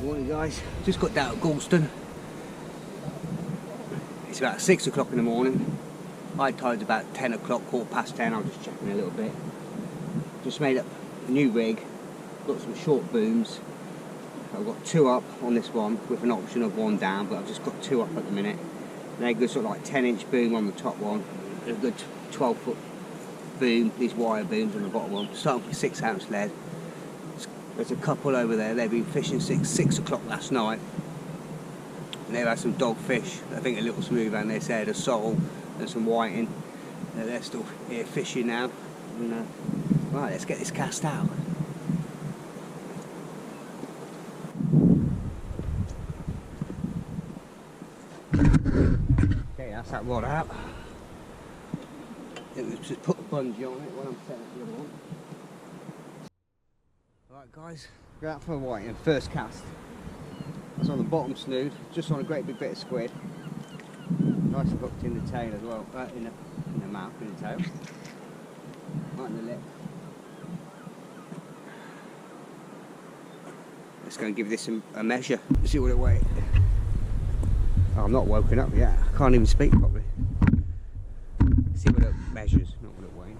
Morning guys, just got down at Galston. It's about 6 o'clock in the morning. High tide's about 10 o'clock, 10:15. I'm just checking a little bit. Just made up a new rig, got some short booms. I've got 2 up on this one with an option of 1 down, but I've just got 2 up at the minute. And they're good sort of like 10-inch boom on the top one, and a good 12-foot boom, these wire booms on the bottom one, starting with 6-ounce lead. There's a couple over there, they've been fishing since 6 o'clock last night. And they've had some dogfish, I think a little smooth, and they said a sole and some whiting. They're still here fishing now. And, right, let's get this cast out. Okay, that's that rod out. Let's just put the bungee on it when I'm setting up the other one. Right guys, go out for a whiting, first cast. It's on the bottom snood, just on a great big bit of squid. Nicely hooked in the tail as well, in the mouth, in the tail. Right in the lip. Let's go and give this a measure, see what it weighs. Oh, I'm not woken up yet, I can't even speak properly. See what it measures, not what it weighs.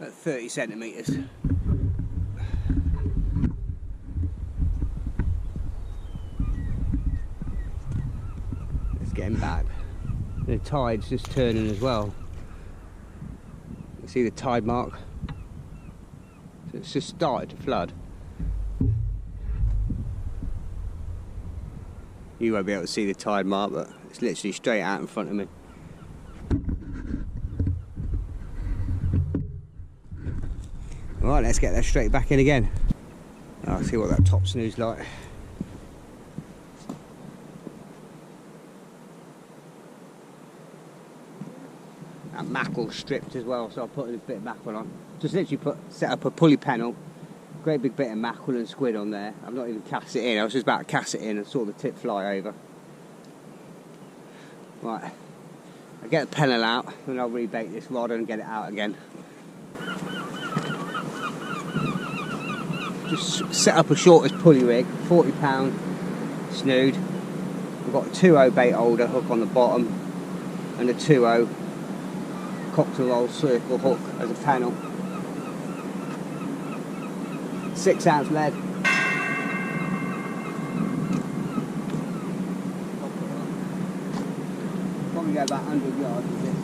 At 30 centimetres. It's getting bad. The tide's just turning as well. You see the tide mark? So it's just started to flood. You won't be able to see the tide mark, but it's literally straight out in front of me. Right, let's get that straight back in again. I'll see what that top snood's like. That mackerel stripped as well, so I'll put a bit of mackerel on. Just literally set up a pulley panel, great big bit of mackerel and squid on there. I've not even cast it in, I was just about to cast it in and saw the tip fly over. Right, I'll get the pennel out and I'll rebait this rod and get it out again. Just set up a shortest pulley rig, 40-pound snood. I've got a 2.0 bait holder hook on the bottom and a 2.0 cocktail roll circle hook as a panel. 6-ounce lead. Probably go about 100 yards with this.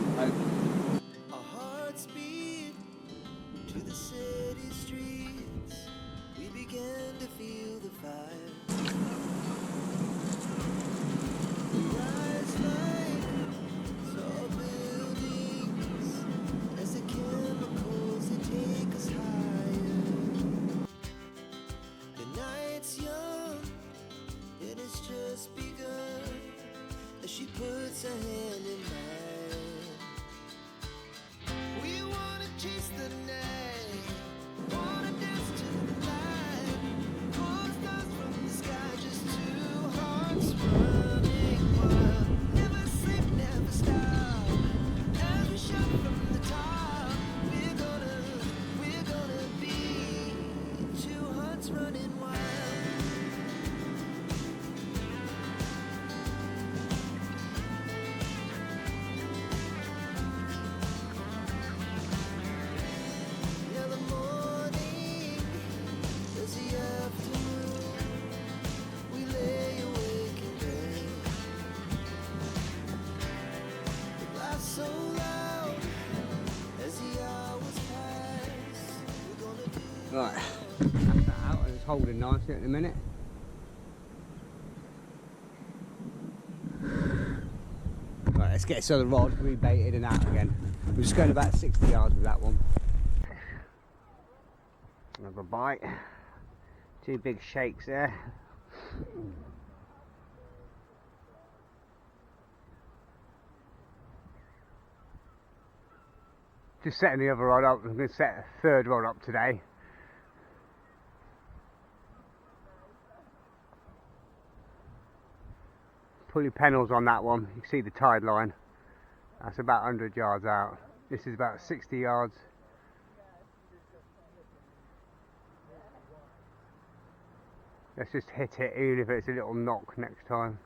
She puts her hand in mine. We wanna chase the night, wanna dance to the light. All the stars from the sky, just 2 hearts running wild. Never sleep, never stop. As we shout from the top, we're gonna be 2 hearts running wild. Right, that's that out, it's holding nicely at the minute. Right, let's get this other rod rebaited and out again. We're just going about 60 yards with that one. Another bite. 2 big shakes there. Just setting the other rod up. I'm going to set a 3rd rod up today. Pulley panels on that one. You can see the tide line. That's about 100 yards out. This is about 60 yards. Let's just hit it, even if it's a little knock next time.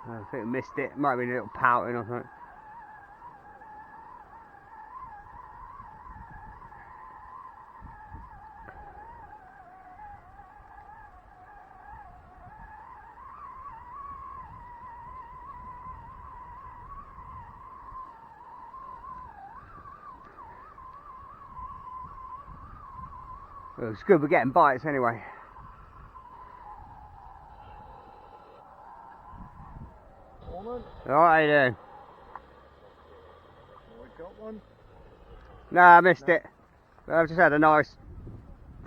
I think I missed it. Might have been a little pouting or something. Well, it's good we're getting bites anyway. Morning. Alright, how you doing? We got one. No, I missed it. I've just had a nice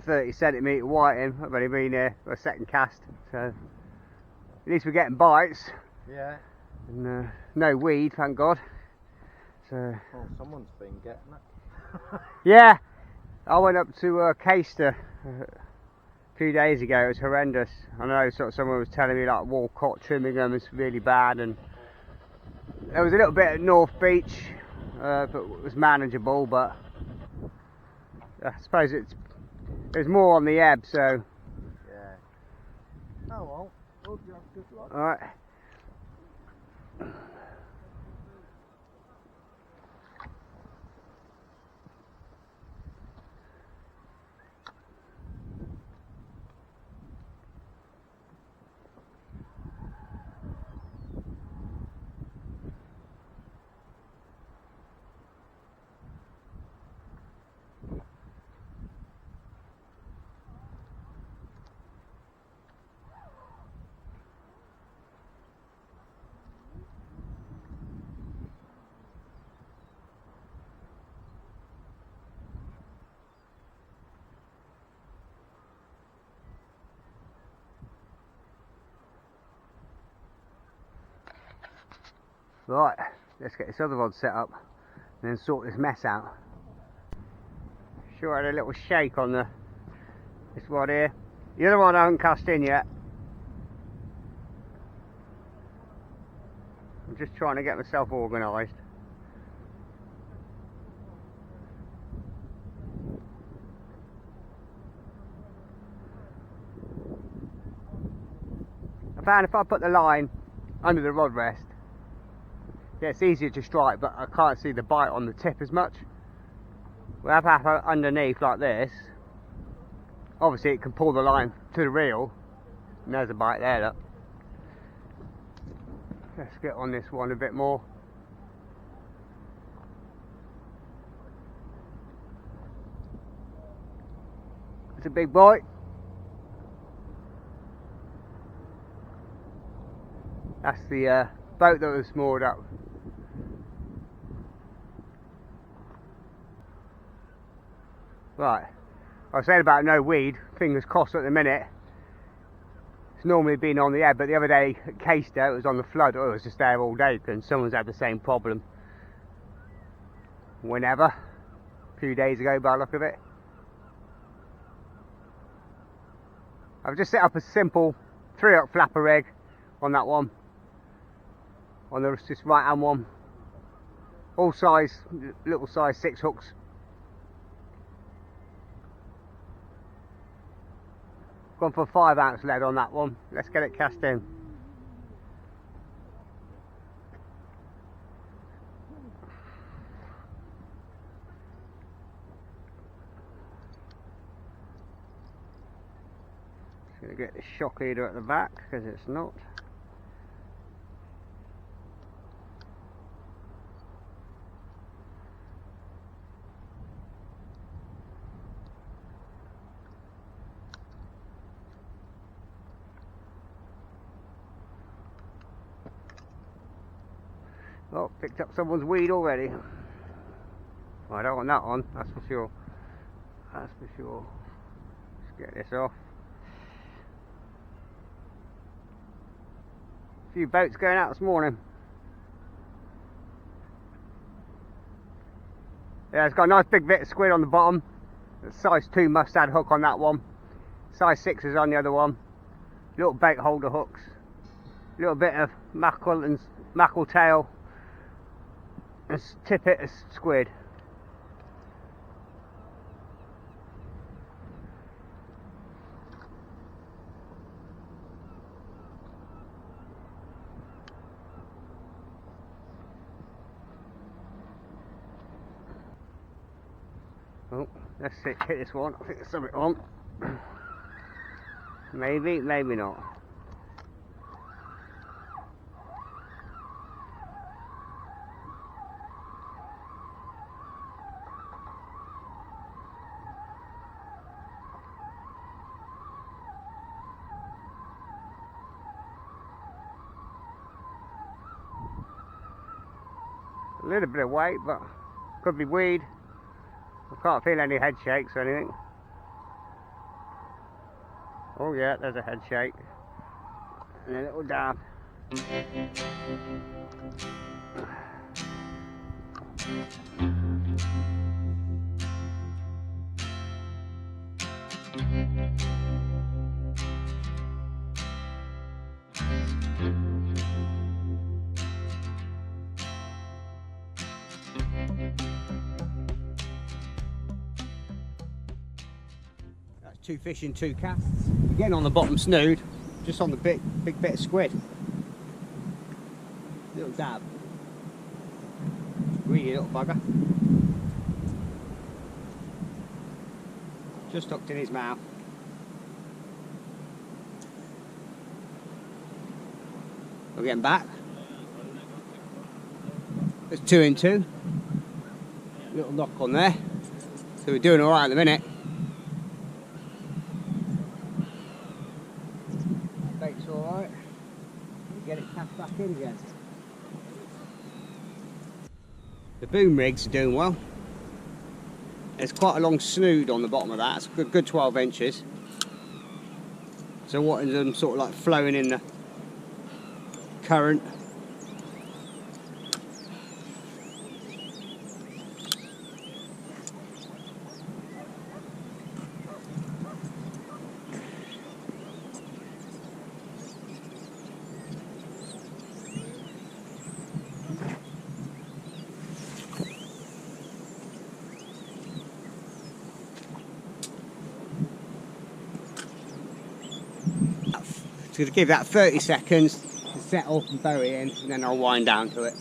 30cm whiting. I've only been here for a second cast, so at least we're getting bites. Yeah. And no weed, thank God. So Well, someone's been getting it. yeah, I went up to Caister a few days ago. It was horrendous. I know someone was telling me like Walcott Trimmingham is really bad, and there was a little bit at North Beach, but it was manageable. But I suppose it was more on the ebb. So Yeah. Oh well. Hope you have good luck. all right. Right, let's get this other rod set up and then sort this mess out. Sure, I had a little shake on this rod here. The other one I haven't cast in yet. I'm just trying to get myself organised. I found if I put the line under the rod rest, yeah, it's easier to strike, but I can't see the bite on the tip as much. We have underneath like this. Obviously it can pull the line to the reel, and there's a bite there, look. Let's get on this one a bit more. It's a big bite. That's the boat that was moored up. Right, I was saying about no weed, fingers crossed at the minute. It's normally been on the ebb, but the other day at Caister it was on the flood. Oh, it was just there all day, and someone's had the same problem. Whenever, a few days ago by the look of it. I've just set up a simple 3-hook flapper rig on that one. On the just right hand one. All size, little size 6 hooks. Gone for a 5-ounce lead on that one. Let's get it cast in. Just going to get the shock leader at the back because it's not. Oh, picked up someone's weed already. Well, I don't want that on, that's for sure. That's for sure. Let's get this off. A few boats going out this morning. Yeah, it's got a nice big bit of squid on the bottom. A size 2 mustad hook on that one. Size 6s on the other one. Little bait holder hooks. A little bit of mackerel and mackerel tail. And tippet as squid. Oh, let's see, hit this one. I think there's something on. Maybe, maybe not. A little bit of weight, but could be weed. I can't feel any head shakes or anything. Oh yeah, there's a head shake. And a little dab. That's 2 fish in 2 casts. Again on the bottom snood, just on the big bit of squid. Little dab. Greedy little bugger. Just hooked in his mouth. We're getting back. It's 2 in 2. Little knock on there. So we're doing alright at the minute. Bait's alright. Get it cast back in again. The boom rigs are doing well. There's quite a long snood on the bottom of that. It's a good 12 inches. So wanting them sort of like flowing in the current. It's going to give that 30 seconds to settle and bury in, and then I'll wind down to it.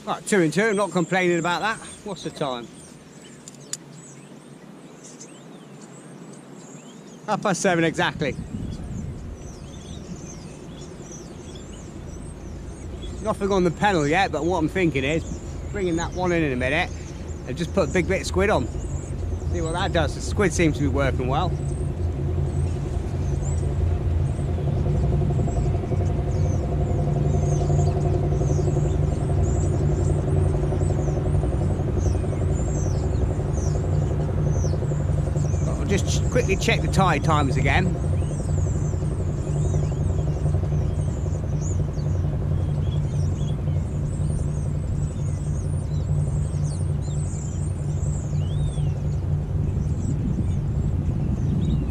Right, 2 in 2, I'm not complaining about that. What's the time? 7:30 exactly. Nothing on the panel yet, but what I'm thinking is bringing that one in a minute and just put a big bit of squid on. See what that does. The squid seems to be working well. Just quickly check the tide timers again.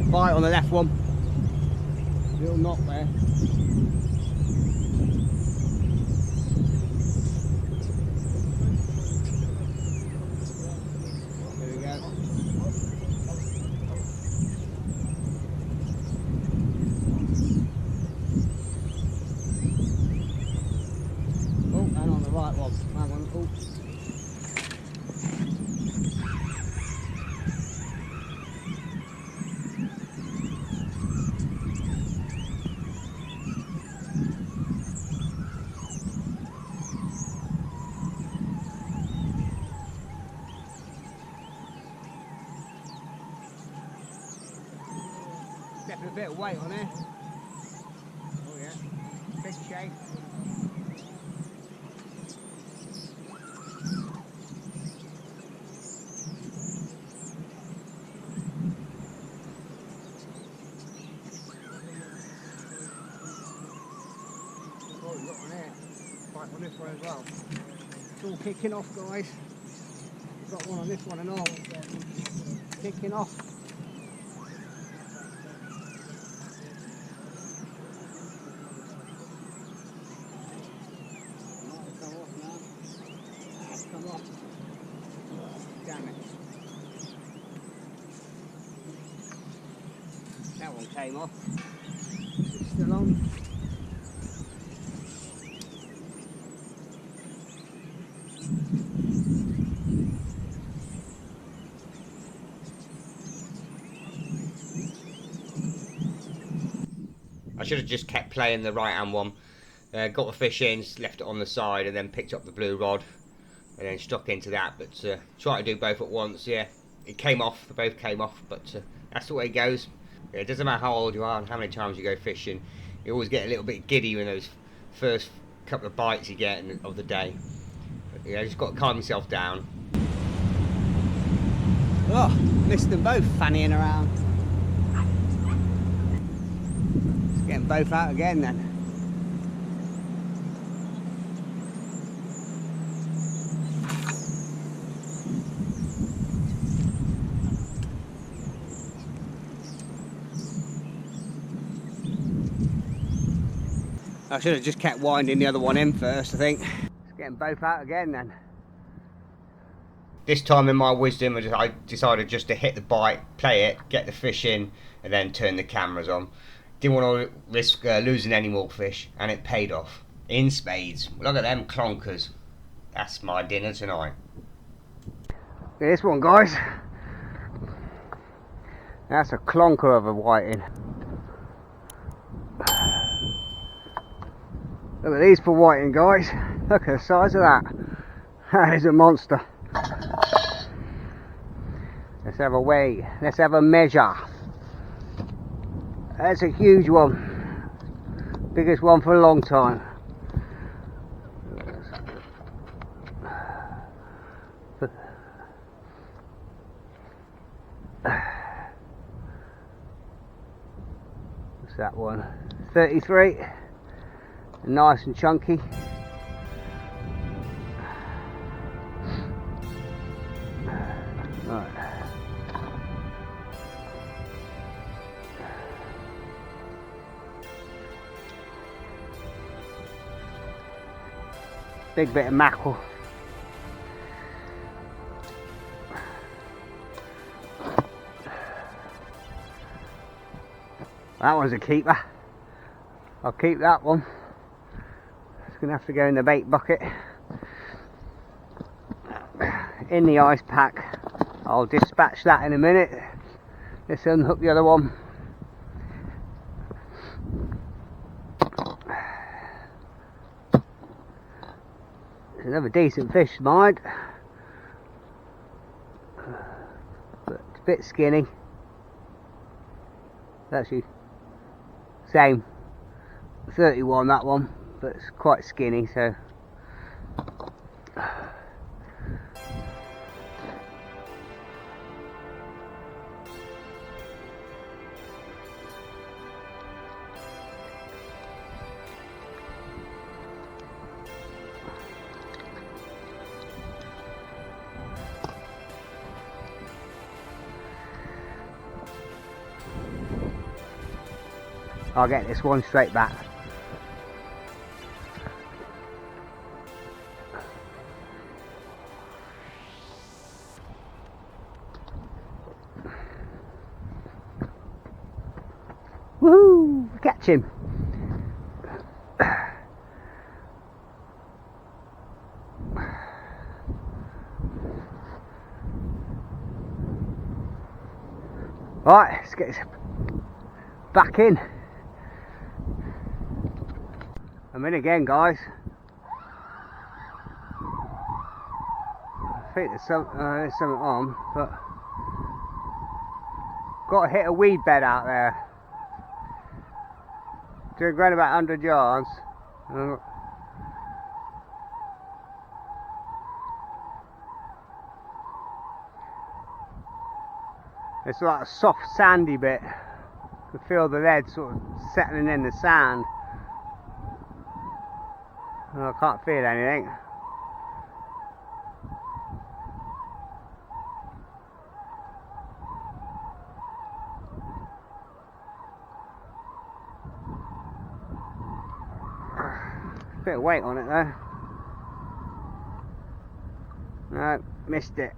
Bite on the left one. Little knot there. There we go. Right one, hang on. Oh. Definitely a bit of weight on there. Oh yeah, big shape. Oh, look on there. Bite on this one as well. It's all kicking off, guys. Got one on this one and all. Kicking off. Come off now. Come off. Damn it. That one came off. It's still on. I should have just kept playing the right hand one. Got the fish in, left it on the side, and then picked up the blue rod and then stuck into that. But try to do both at once. Yeah, it came off. They both came off. But that's the way it goes. Yeah, it doesn't matter how old you are and how many times you go fishing. You always get a little bit giddy when those first couple of bites you get of the day. But, yeah, just got to calm yourself down. Oh, missed them both fannying around. Let's get them both out again then. I should have just kept winding the other one in first, I think. Let's get them both out again then. This time in my wisdom, I decided just to hit the bite, play it, get the fish in, and then turn the cameras on. Didn't want to risk losing any more fish, and it paid off. In spades. Look at them clonkers. That's my dinner tonight. Look at this one, guys. That's a clonker of a whiting. Look at these for whiting, guys. Look at the size of that. That is a monster. Let's have a weigh. Let's have a measure. That's a huge one. Biggest one for a long time. What's that one? 33. Nice and chunky. Right. Big bit of mackerel. That one's a keeper. I'll keep that one. It's going to have to go in the bait bucket. In the ice pack. I'll dispatch that in a minute. Let's unhook the other one. It's another decent fish, mind. But it's a bit skinny. Actually, same. 31 that one, but it's quite skinny, so. I'll get this one straight back. Woohoo! Catch him! Right, let's get this back in. I'm in again, guys. I think there's something on, but got to hit a weed bed out there. Doing around about 100 yards. It's like a soft sandy bit. You can feel the lead sort of settling in the sand. I can't feel anything. Bit of weight on it though. No, missed it.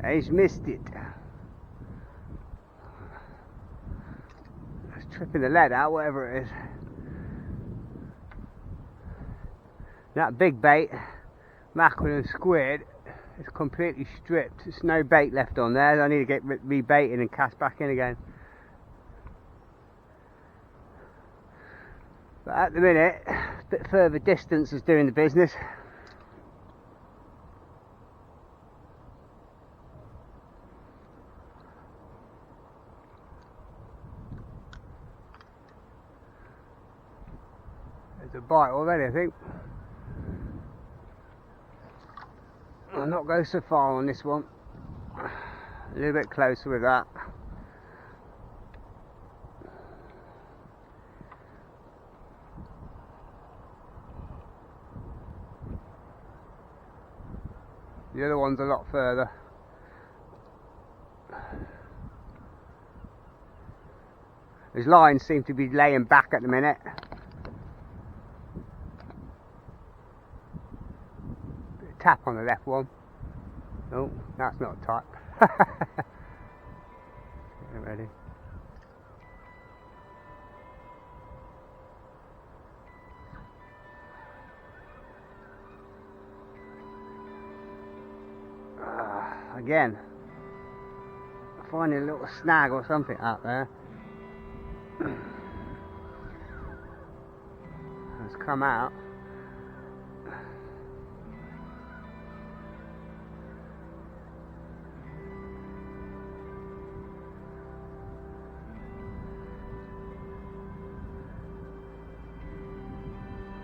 He's missed it. It's tripping the lead out, whatever it is. That big bait, mackerel and squid, is completely stripped. There's no bait left on there. I need to get rebaited and cast back in again. But at the minute, a bit further distance is doing the business. There's a bite already, I think. I'll not go so far on this one. A little bit closer with that. The other one's a lot further. His lines seem to be laying back at the minute. Bit of tap on the left one. Oh, that's not tight. Get ready. Again, finding a little snag or something out there. It's come out.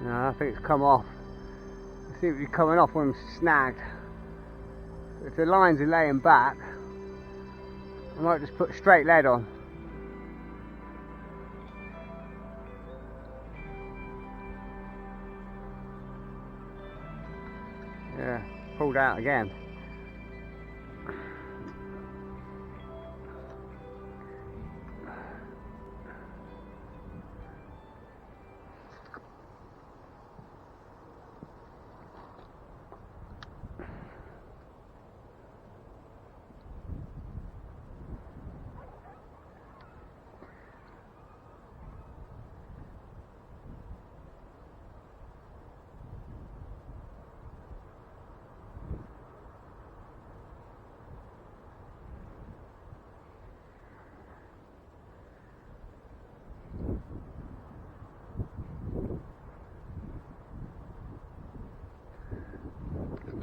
No, I think it's come off. It seems to be coming off when it's snagged. If the lines are laying back, I might just put straight lead on. Yeah, pulled out again.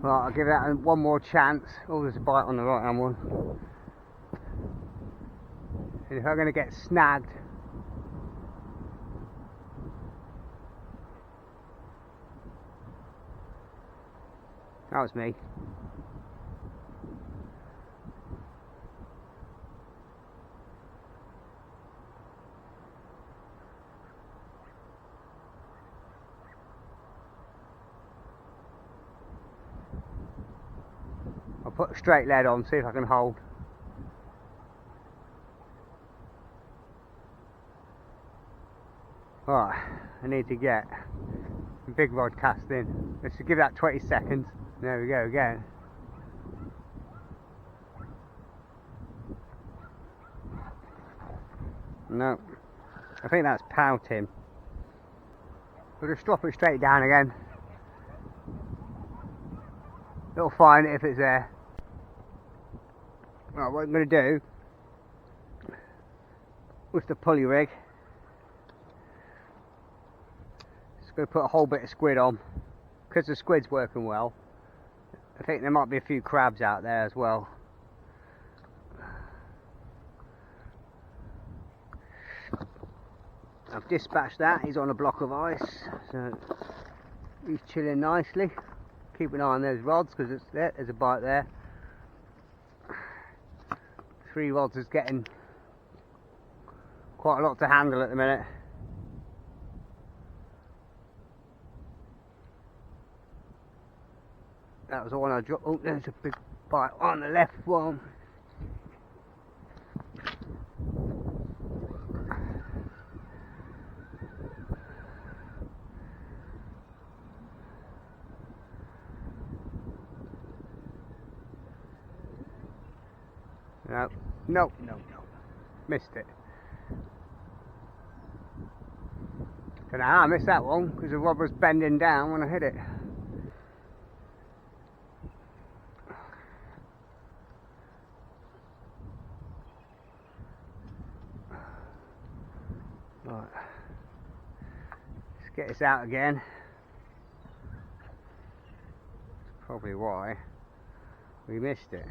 Right, I'll give that one more chance. Oh, there's a bite on the right hand one. And if I'm going to get snagged, that was me. I'll put a straight lead on, see if I can hold. Right, I need to get a big rod cast in. Let's give that 20 seconds. There we go again. No, I think that's pouting. We'll just drop it straight down again. It'll find it if it's there. Right, what I'm going to do with the pulley rig, just going to put a whole bit of squid on, because the squid's working well. I think there might be a few crabs out there as well. I've dispatched that, he's on a block of ice, so he's chilling nicely. Keep an eye on those rods because there's a bite there. 3 rods is getting quite a lot to handle at the minute. That was the one I dropped. Oh, there's a big bite on the left one. No, missed it. And I missed that one because the rod was bending down when I hit it. Right, let's get this out again. That's probably why we missed it.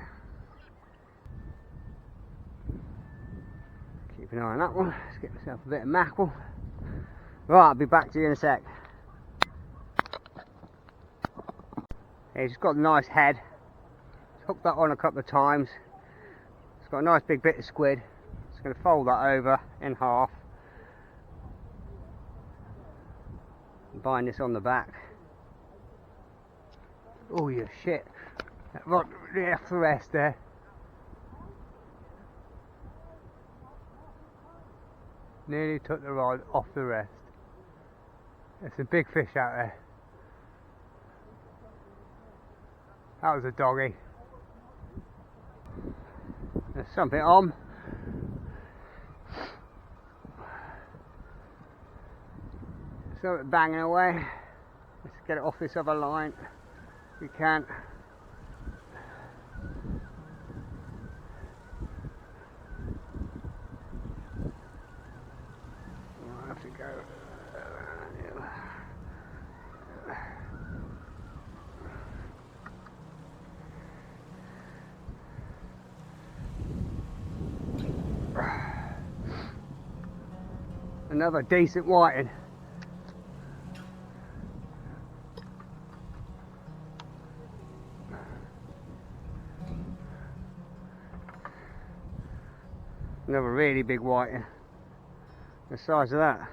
Keep an eye on that one. Let's get myself a bit of mackerel. Right, I'll be back to you in a sec. Yeah, he's got a nice head. Hooked that on a couple of times. It's got a nice big bit of squid. Just going to fold that over in half. Bind this on the back. Oh, you shit. That rod left the rest there. Nearly took the rod off the rest. There's some big fish out there. That was a doggy. There's something on. Something banging away. Let's get it off this other line if we can. I'll have to go. Another decent whiting. Another really big whiting. The size of that.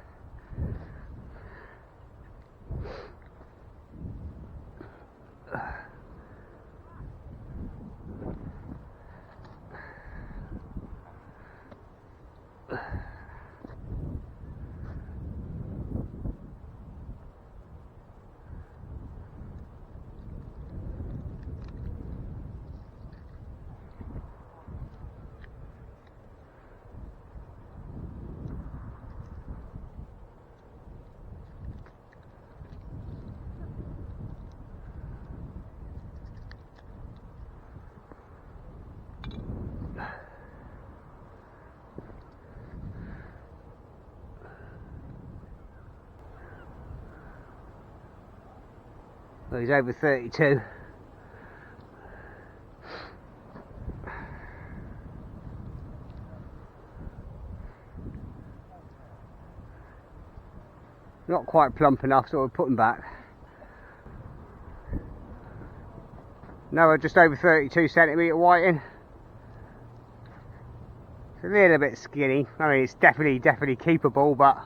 Well, he's over 32. Not quite plump enough, so we'll put him back. No, just over 32 centimetre whiting. It's a little bit skinny. I mean, it's definitely keepable, but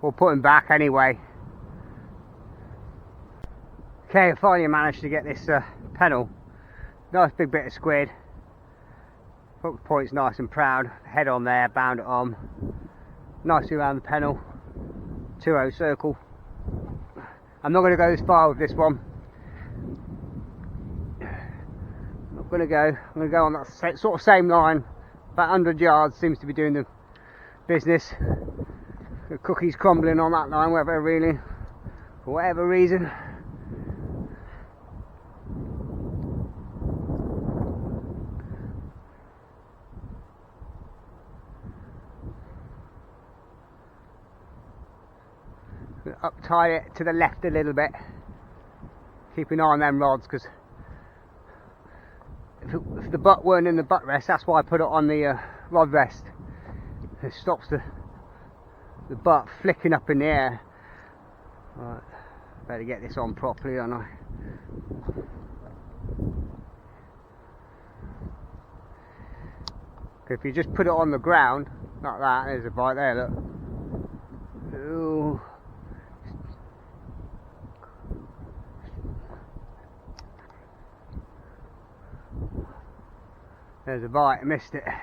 we'll put him back anyway. Okay, I finally managed to get this pennel. Nice big bit of squid. Hook point's nice and proud. Head on there, bound it on. Nicely around the pennel. 2-0 circle. I'm not going to go as far with this one. I'm going to go on that sort of same line. About 100 yards seems to be doing the business. The cookie's crumbling on that line, whether really, for whatever reason. Up tie it to the left a little bit. Keep an eye on them rods, because if the butt weren't in the butt rest, that's why I put it on the rod rest. It stops the the butt flicking up in the air. Right, better get this on properly, don't I? If you just put it on the ground like that, there's a bite there, look. Ooh. There's a bite, I missed it. I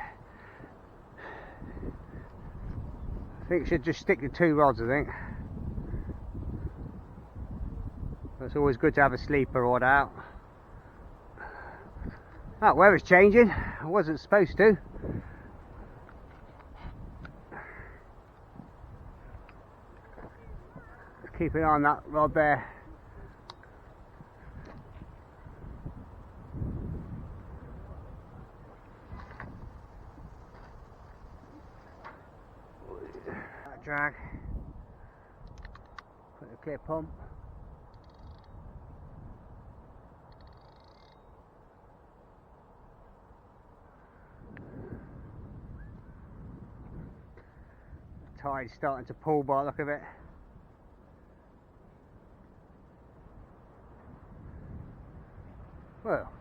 think you should just stick to 2 rods, I think. It's always good to have a sleeper rod out. Oh, weather's changing. I wasn't supposed to. Just keep an eye on that rod there. That drag. Put the clip on. Tide's starting to pull by the look of it. Well,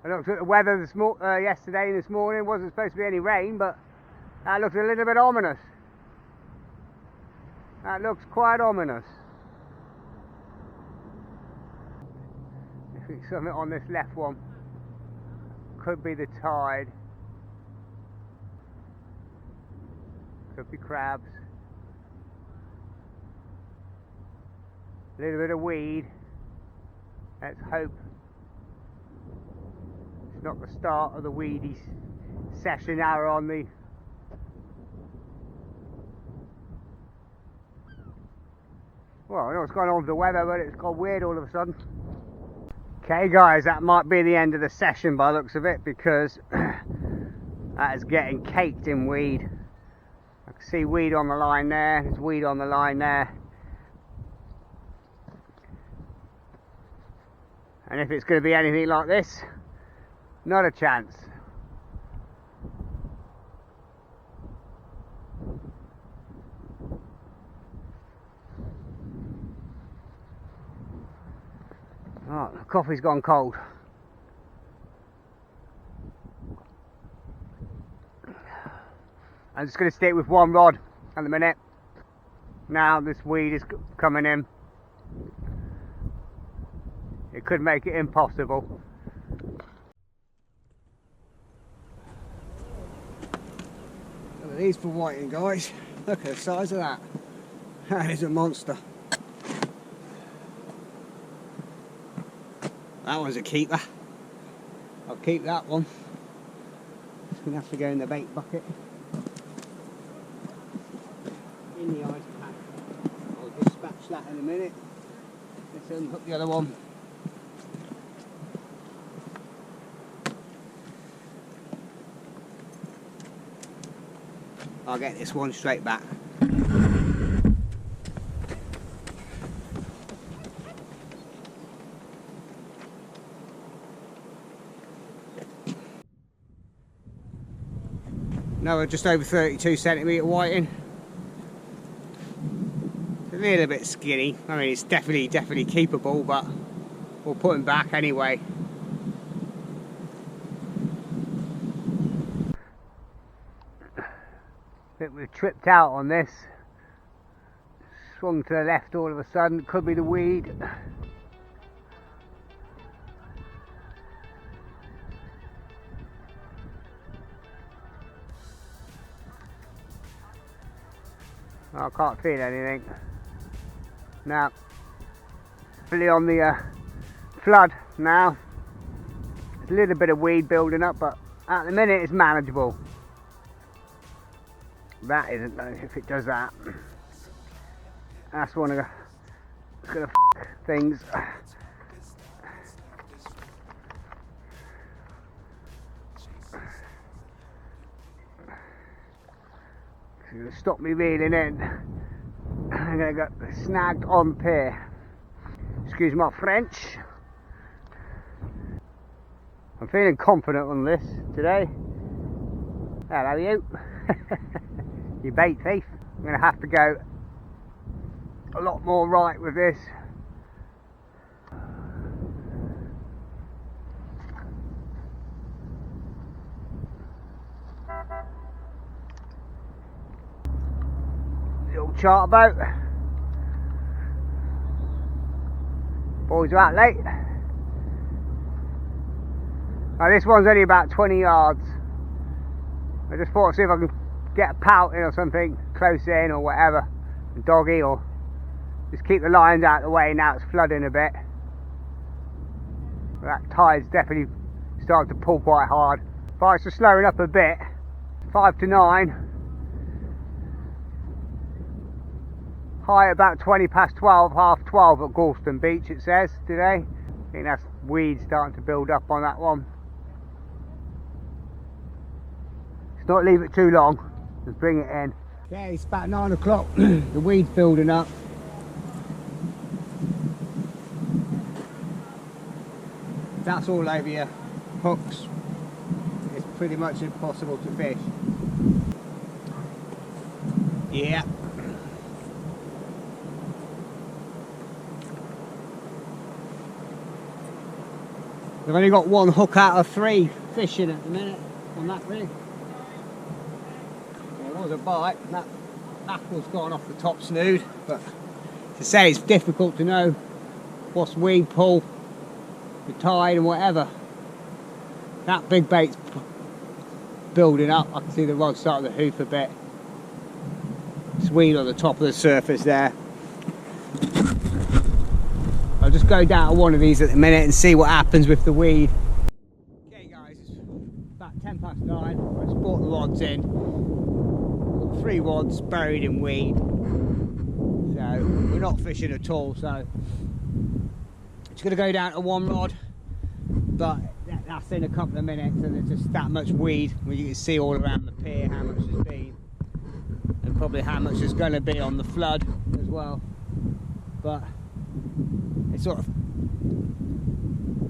I looked at the weather yesterday and this morning. Wasn't supposed to be any rain, but that looks a little bit ominous. That looks quite ominous. I think something on this left one could be the tide. Could be crabs. A little bit of weed. Let's hope it's not the start of the weedy session now we're on the well, I know what's going on with the weather, but it's got weird all of a sudden. Okay guys, that might be the end of the session by the looks of it, because that is getting caked in weed. I can see weed on the line there, there's weed on the line there. And if it's going to be anything like this, not a chance. Oh, the coffee's gone cold. I'm just going to stick with 1 rod at the minute. Now this weed is coming in. It could make it impossible. Look at these for whiting, guys. Look at the size of that. That is a monster. That one's a keeper. I'll keep that one. It's going to have to go in the bait bucket. In the ice pack. I'll dispatch that in a minute. Let's unhook the other one. I'll get this one straight back. No, just over 32 centimetre whiting. It's a little bit skinny. I mean, it's definitely keepable, but we'll put him back anyway. I think we've tripped out on this. Swung to the left all of a sudden. Could be the weed. I can't feel anything. Now, fully on the flood now. There's a little bit of weed building up, but at the minute it's manageable. That isn't though, if it does that. That's one of the it's gonna f things. It's going to stop me reeling in. I'm going to get snagged on pier. Excuse my French. I'm feeling confident on this today. Hello you. You bait thief. I'm going to have to go a lot more right with this. Little charter boat. Boys are out late. Now this one's only about 20 yards. I just thought, see if I can get a pout in or something close in or whatever, a doggy, or just keep the lines out of the way. Now it's flooding a bit. That tide's definitely starting to pull quite hard. Fights are slowing up a bit. 5 to 9. High about 20 past 12, half 12 at Galston Beach it says today. I think that's weed starting to build up on that one. Let's not leave it too long, just bring it in. Yeah, it's about 9 o'clock, the weed's building up. That's all over your hooks. It's pretty much impossible to fish. Yeah. We've only got 1 hook out of 3 fishing at the minute on that rig. There was a bite, and that apple's gone off the top snood, but to say it's difficult to know what's weed pull, the tide and whatever. That big bait's building up. I can see the rod starting to hoof a bit. It's weed on the top of the surface there. I'll just go down to one of these at the minute and see what happens with the weed. Okay guys, it's about 10 past 9. I just brought the rods in. Got 3 rods buried in weed. So we're not fishing at all, so it's going to go down to 1 rod. But that's in a couple of minutes, and there's just that much weed where you can see all around the pier how much there's been. And probably how much there's going to be on the flood as well. But it's sort of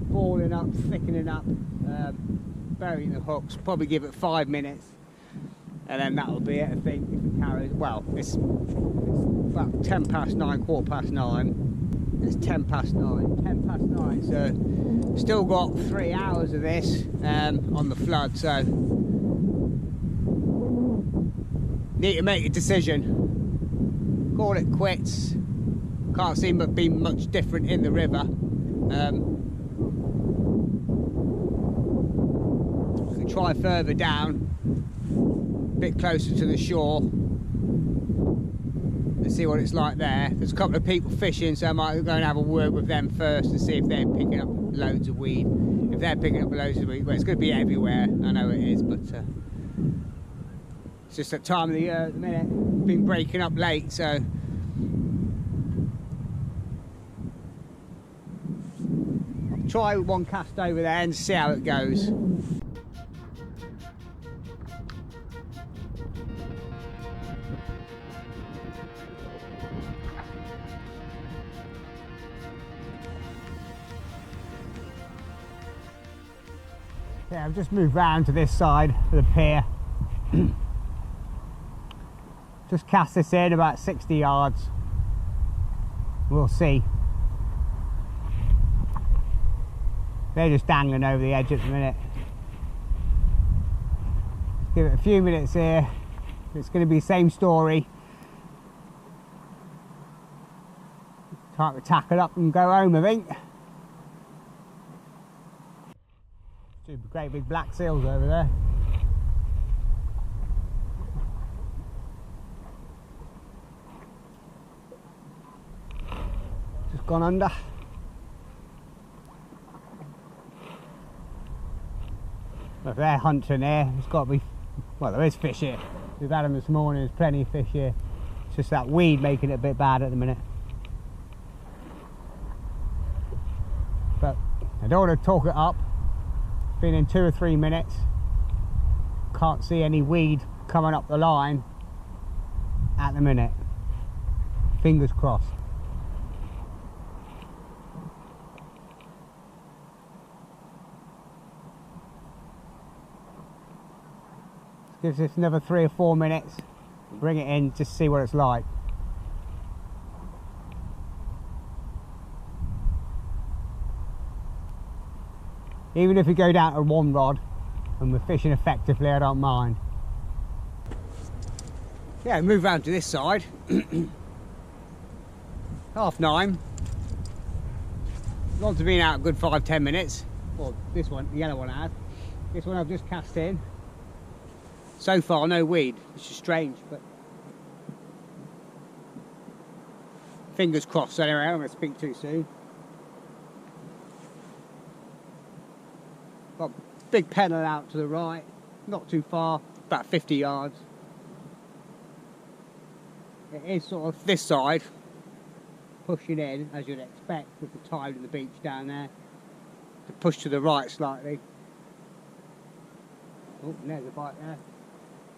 balling up, thickening up, burying the hooks. Probably give it 5 minutes, and then that'll be it. I think if it carries. Well, it's about 10 past 9, quarter past 9. It's 10 past 9. 10 past 9. So still got 3 hours of this on the flood. So need to make a decision. Call it quits. Can't seem to be much different in the river. We can try further down, a bit closer to the shore, and see what it's like there. There's a couple of people fishing, so I might go and have a word with them first and see if they're picking up loads of weed. If they're picking up loads of weed, well, it's going to be everywhere, I know it is, but it's just that time of the year at the minute. It's been breaking up late, so try one cast over there and see how it goes. Yeah, I've just moved round to this side of the pier. Just cast this in about 60 yards. We'll see. They're just dangling over the edge at the minute. Give it a few minutes here. It's going to be the same story. Time to tackle up and go home, I think. 2 great big black seals over there. Just gone under. If they're hunting here, it's got to be, well, there is fish here. We've had them this morning, there's plenty of fish here. It's just that weed making it a bit bad at the minute. But I don't want to talk it up. Been in 2 or 3 minutes. Can't see any weed coming up the line at the minute. Fingers crossed. Gives us another 3 or 4 minutes, bring it in, just see what it's like. Even if we go down to one rod and we're fishing effectively, I don't mind. Yeah, move round to this side. 9:30. Rods have been out a good 5-10 minutes. Well, this one, the yellow one has. This one I've just cast in. So far, no weed, which is strange, but fingers crossed anyway. I don't want to speak too soon. Got a big pennel out to the right, not too far, about 50 yards. It is sort of this side, pushing in as you'd expect with the tide of the beach down there, to push to the right slightly. Oh, there's a bite there.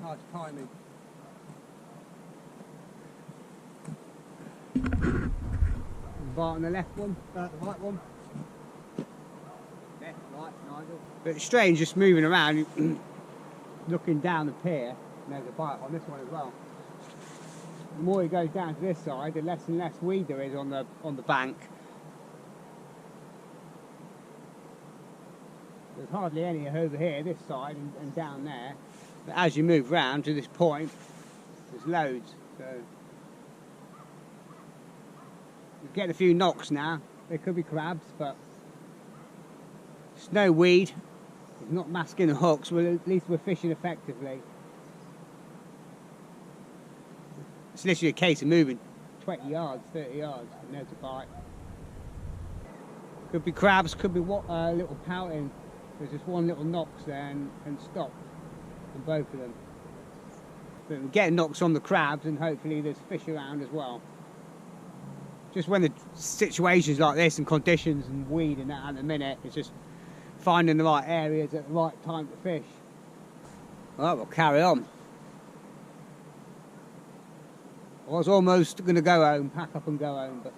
Nice timing. Bite on the left one, the right one. Left, right, Nigel. But it's strange just moving around, looking down the pier, and there's a bite on this one as well. The more it goes down to this side, the less and less weed there is on the bank. There's hardly any over here, this side and down there. But as you move round to this point, there's loads. So we're getting a few knocks now. There could be crabs, but it's no weed. It's not masking the hooks. Well, at least we're fishing effectively. It's literally a case of moving 20 yards, 30 yards, and there's a bite. Could be crabs, could be what little pouting. There's just one little knocks there and stop on both of them. But we're getting knocks on the crabs, and hopefully there's fish around as well. Just when the situations like this and conditions and weed and that at the minute, it's just finding the right areas at the right time to fish. Alright, we'll carry on. I was almost going to go home, pack up and go home, but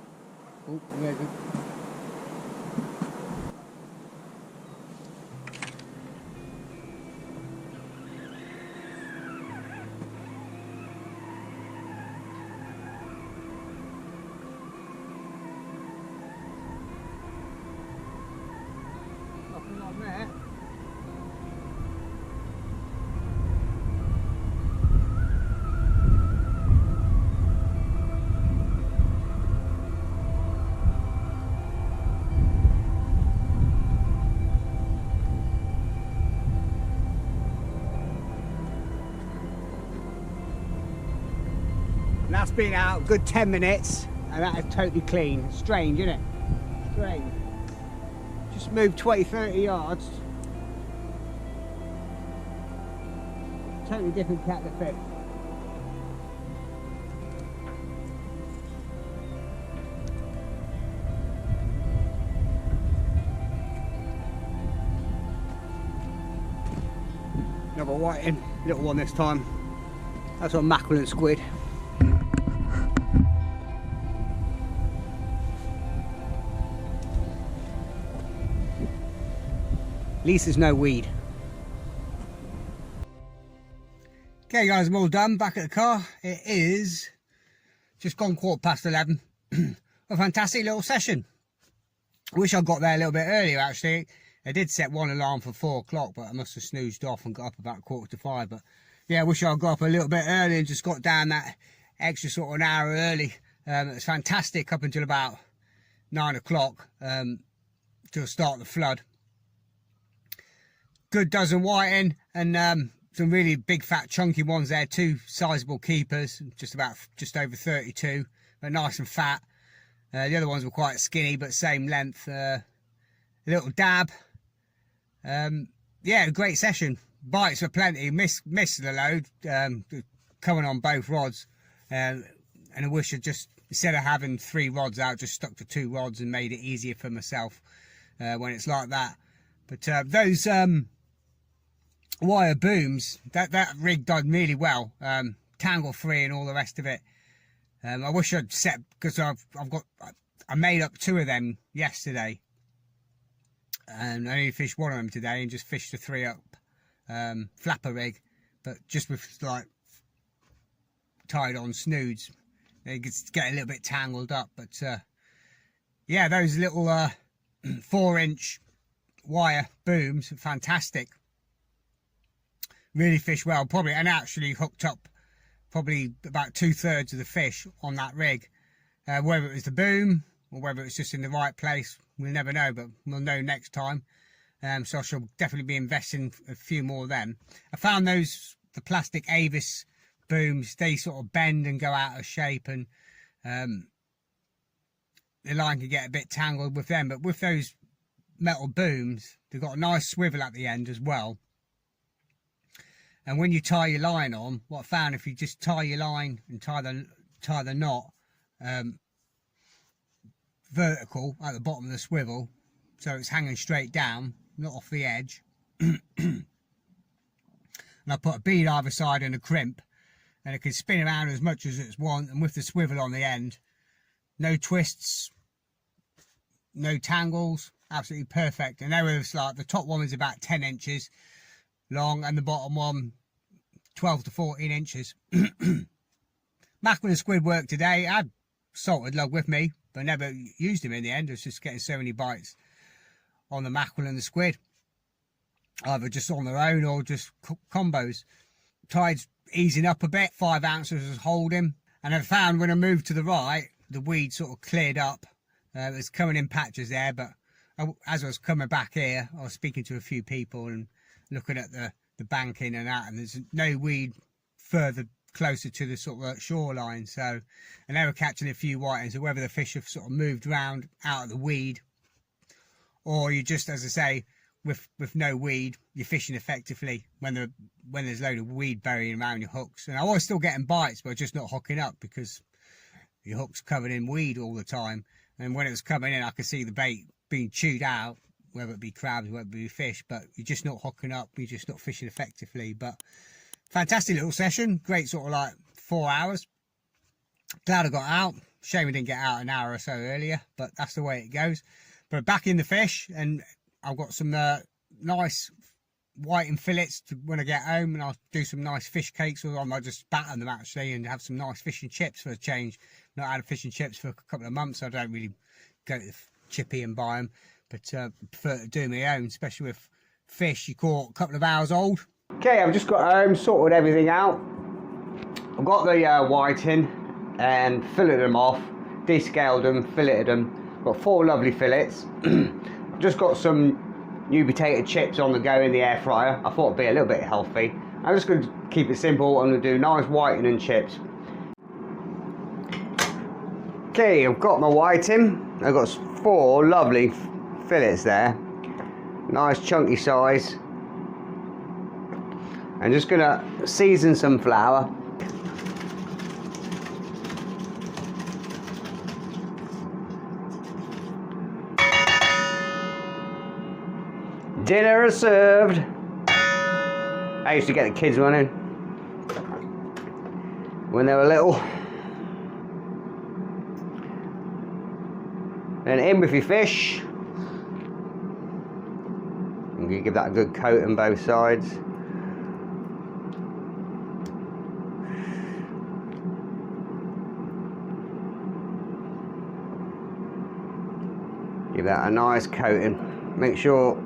oh, there's a... Nothing on there. And that's been out a good 10 minutes, and that is totally clean. Strange, isn't it? Strange. Just moved 20-30 yards. Totally different kettle of fish. Another whiting, little one this time. That's on mackerel and squid. At least there's no weed. Okay guys, I'm all done, back at the car. It is just gone 11:15. A fantastic little session. I wish I got there a little bit earlier actually. I did set one alarm for 4 o'clock, but I must have snoozed off and got up about 4:45. But yeah, I wish I got up a little bit early and just got down that extra sort of an hour early. It was fantastic up until about 9 o'clock to start the flood. Good dozen whiting and some really big fat chunky ones there, 2 sizable keepers, just over 32, but nice and fat. The other ones were quite skinny but same length. A little dab. Yeah, great session. Bites were plenty. Missed the load coming on both rods, and I wish I just, instead of having 3 rods out, just stuck to 2 rods and made it easier for myself when it's like that. But those wire booms, that rig done really well, tangle free and all the rest of it. I wish I'd set, because I made up 2 of them yesterday, and I only fished 1 of them today and just fished the 3 up flapper rig, but just with like tied on snoods. They get a little bit tangled up, but yeah, those little 4-inch wire booms are fantastic. Really fish well, probably, and actually hooked up probably about 2/3 of the fish on that rig. Whether it was the boom or whether it's just in the right place, we'll never know, but we'll know next time. So I shall definitely be investing a few more of them. I found the plastic Avis booms, they sort of bend and go out of shape, and the line can get a bit tangled with them. But with those metal booms, they've got a nice swivel at the end as well. And when you tie your line on, what I found, if you just tie your line and tie the knot vertical at the bottom of the swivel, so it's hanging straight down, not off the edge. And I put a bead either side and a crimp, and it can spin around as much as it's want, and with the swivel on the end, no twists, no tangles, absolutely perfect. And they were like, the top one was about 10 inches long and the bottom one 12 to 14 inches. Mackerel and squid worked today. I had salted lug with me, but never used him in the end. I was just getting so many bites on the mackerel and the squid, either just on their own or just combos. Tide's easing up a bit, 5 ounces was holding, and I found when I moved to the right, the weed sort of cleared up. It was coming in patches there, but as I was coming back here, I was speaking to a few people and looking at the banking and that, and there's no weed further closer to the sort of shoreline. So, and they were catching a few whitings, so whether the fish have sort of moved around out of the weed, or you just, as I say, with no weed, you're fishing effectively when there's a load of weed burying around your hooks. And I was still getting bites, but just not hooking up because your hook's covered in weed all the time. And when it was coming in, I could see the bait being chewed out, whether it be crabs, whether it be fish, but you're just not hooking up, you're just not fishing effectively. But fantastic little session, great sort of like 4 hours. Glad I got out. Shame we didn't get out an hour or so earlier, but that's the way it goes. But back in the fish, and I've got some nice whiting fillets when I get home, and I'll do some nice fish cakes, or I might just batter them actually and have some nice fish and chips for a change. Not had fish and chips for a couple of months, so I don't really go to the chippy and buy them, but prefer to do my own, especially with fish you caught a couple of hours old. Okay, I've just got home, sorted everything out. I've got the whiting and filleted them off, descaled them, filleted them. Got 4 lovely fillets. I've just got some new potato chips on the go in the air fryer. I thought it'd be a little bit healthy. I'm just going to keep it simple. I'm going to do nice whiting and chips. Okay, I've got my whiting. I've got 4 lovely fillets there. Nice chunky size. I'm just going to season some flour. Dinner is served. I used to get the kids running when they were little. Then in with your fish. And you give that a good coat on both sides. Give that a nice coating. Make sure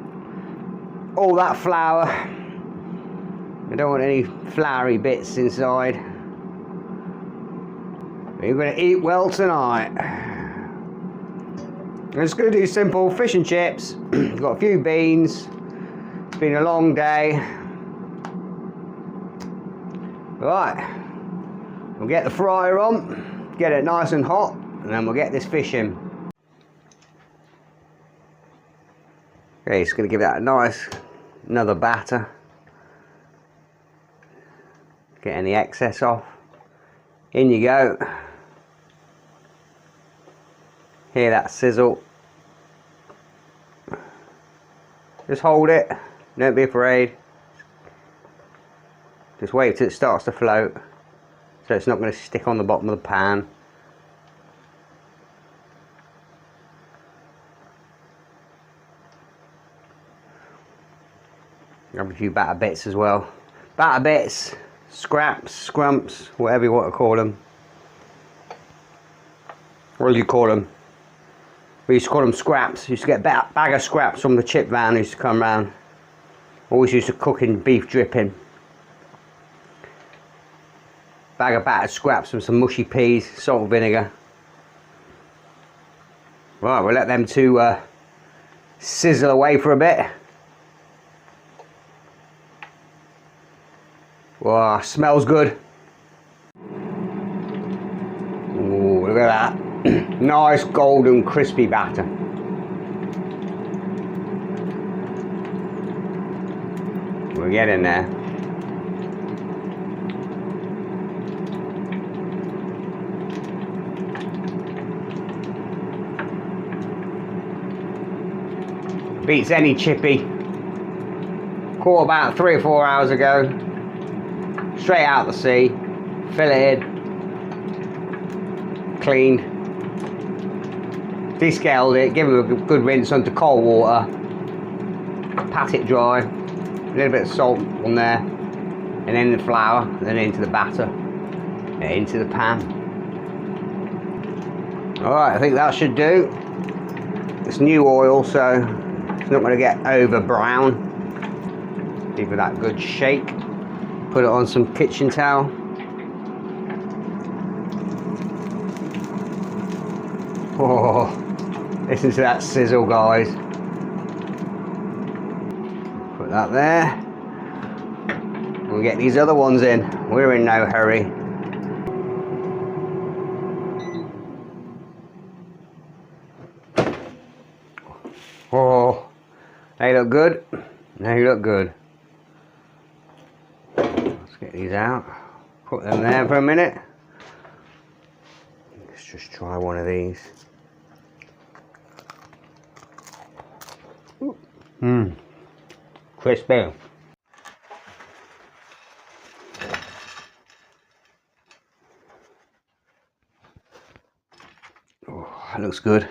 all that flour, I don't want any floury bits inside. We're going to eat well tonight. I'm just going to do simple fish and chips. Got a few beans. It's been a long day. Right, we'll get the fryer on, get it nice and hot, and then we'll get this fish in. Okay, just going to give that a nice, another batter. Getting the excess off. In you go. Hear that sizzle. Just hold it. Don't be afraid. Just wait till it starts to float, so it's not going to stick on the bottom of the pan. Grab a few batter bits as well. Batter bits, scraps, scrumps, whatever you want to call them. What do you call them? We used to call them scraps. Used to get a bag of scraps from the chip van. Used to come round. Always used to cook in beef dripping. Bag of battered scraps and some mushy peas, salt and vinegar. Right, we'll let them two sizzle away for a bit. Wow, smells good. Ooh, look at that. Nice golden crispy batter. We'll get in there. Beats any chippy. Caught about 3 or 4 hours ago. Straight out the sea. Filleted. Cleaned. Descaled it. Give it a good rinse under cold water. Pat it dry. A little bit of salt on there. And then the flour. Then into the batter. And into the pan. Alright, I think that should do. It's new oil, so it's not going to get over brown. Give it that good shake. Put it on some kitchen towel. Oh, listen to that sizzle, guys. Put that there. We'll get these other ones in. We're in no hurry. Oh, they look good. They look good. Let's get these out. Put them there for a minute. Let's just try one of these. Mmm. Crispy. Oh, that looks good.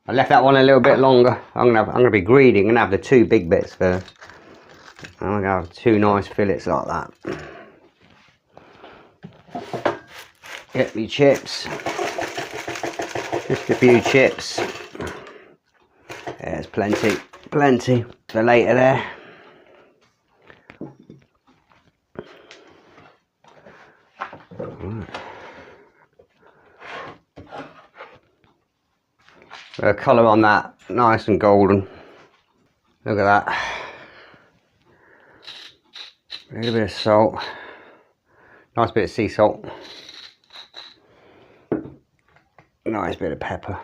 I left that one a little bit longer. I'm gonna be greedy. I'm gonna have the 2 big bits first. I'm gonna have 2 nice fillets like that. Get me chips. Just a few chips. There's plenty for later there. The colour on that, nice and golden. Look at that. A little bit of salt. Nice bit of sea salt. Nice bit of pepper.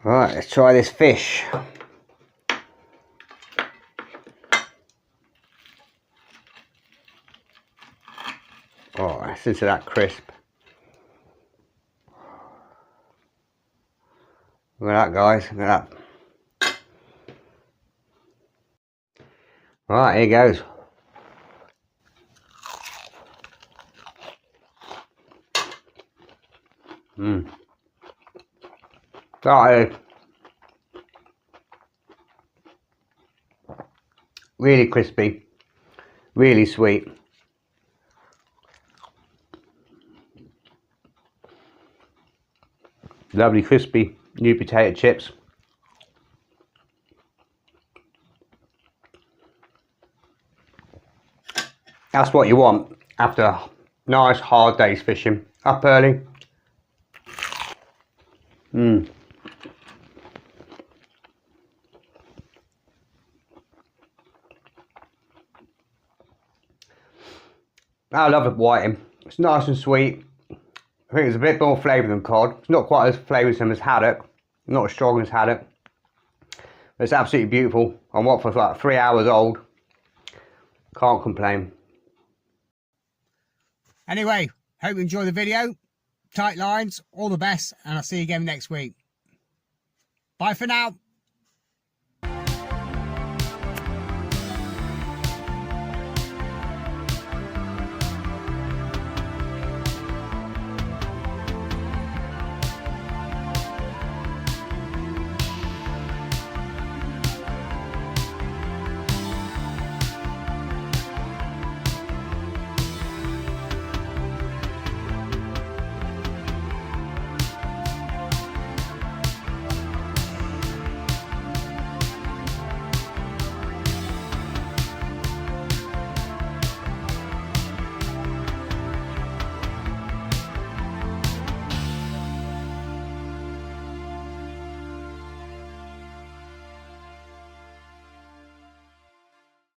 Right, let's try this fish. Oh, listen to that crisp. Look at that, guys. Look at that. Right, here goes. Mmm. Started. Really crispy. Really sweet. Lovely crispy new potato chips. That's what you want after a nice hard day's fishing. Up early. Mmm. I love the whiting. It's nice and sweet. I think it's a bit more flavour than cod. It's not quite as flavoursome as haddock. Not as strong as haddock. But it's absolutely beautiful. On what for like 3 hours old. Can't complain. Anyway, hope you enjoyed the video. Tight lines, all the best, and I'll see you again next week. Bye for now.